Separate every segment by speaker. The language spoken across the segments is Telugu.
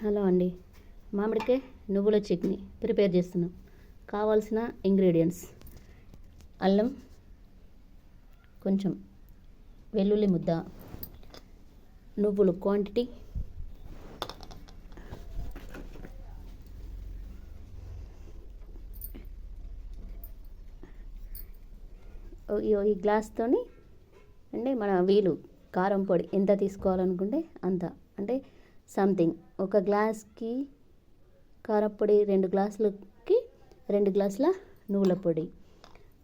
Speaker 1: హలో అండి, మామిడికాయ నువ్వుల చట్నీ ప్రిపేర్ చేస్తున్నాం. కావాల్సిన ఇంగ్రీడియంట్స్: అల్లం, కొంచెం వెల్లుల్లి ముద్ద, నువ్వులు క్వాంటిటీ, ఈ గ్లాస్తోని అంటే మన వీలు కారం పొడి ఎంత తీసుకోవాలనుకుంటే అంత, అంటే సంథింగ్ ఒక గ్లాస్కి కారపొడి, 2 గ్లాసులకి 2 గ్లాసుల నువ్వుల పొడి,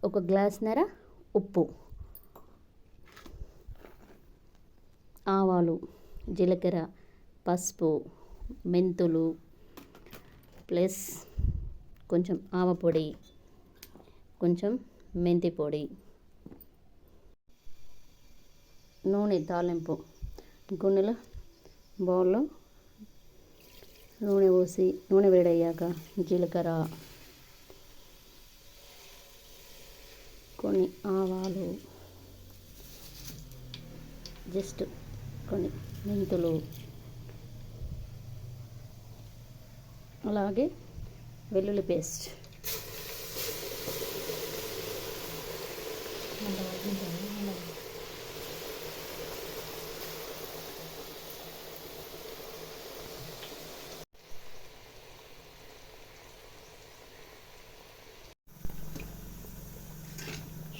Speaker 1: 1 గ్లాసున్నర ఉప్పు, ఆవాలు, జీలకర్ర, పసుపు, మెంతులు, ప్లస్ కొంచెం ఆవపొడి, కొంచెం మెంతి పొడి, నూనె తాలింపు గిన్నెలో బౌల్లో నూనె పోసి, నూనె వేడయ్యాక జీలకర్ర, కొన్ని ఆవాలు, జస్ట్ కొన్ని మెంతులు, అలాగే వెల్లుల్లి పేస్ట్,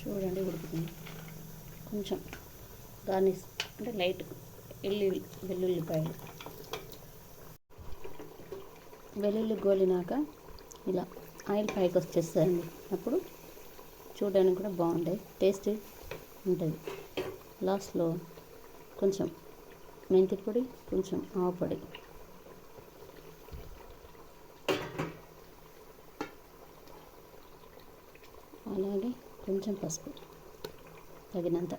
Speaker 1: చూడండి ఉడుకుతుంది. కొంచెం గార్నిష్ అంటే లైట్ వెల్లుల్లిపాయలు, వెల్లుల్లి గోలినాక ఇలా ఆయిల్ పైకి వచ్చేస్తుందండి. అప్పుడు చూడడానికి కూడా బాగుంటాయి, టేస్ట్ ఉంటుంది. లాస్ట్లో కొంచెం మెంతి పొడి, కొంచెం ఆవపొడి, అలాగే కొంచెం పసుపు తగినంత.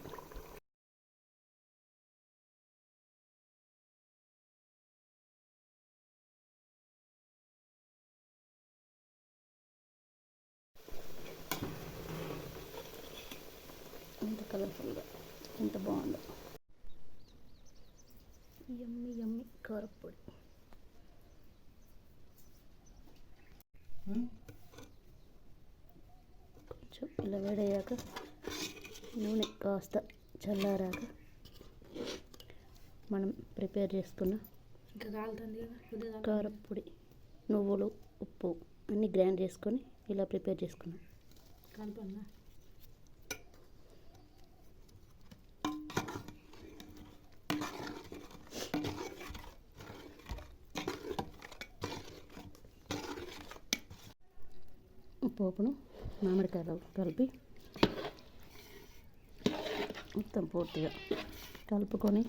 Speaker 1: ఎంత కలర్ఫుల్గా, ఎంత బాగుందో. యమ్మీ యమ్మీ కారపొడి. కొంచెం ఇలా వేడయ్యాక నూనె కాస్త చల్లారాక మనం ప్రిపేర్ చేసుకున్న కారపొడి, నువ్వులు, ఉప్పు అన్నీ గ్రైండ్ చేసుకొని ఇలా ప్రిపేర్ చేసుకున్నాం. కలపన్నా పోపును మామిడికాయలో కలిపి మొత్తం పూర్తిగా కలుపుకొని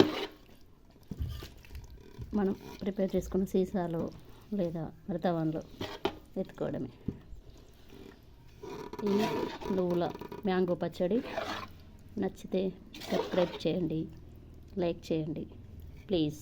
Speaker 1: మనం ప్రిపేర్ చేసుకున్న సీసాలో లేదా మృతవన్లో ఎత్తుకోవడమే. ఈ నువ్వుల మ్యాంగో పచ్చడి నచ్చితే సబ్స్క్రైబ్ చేయండి, లైక్ చేయండి ప్లీజ్.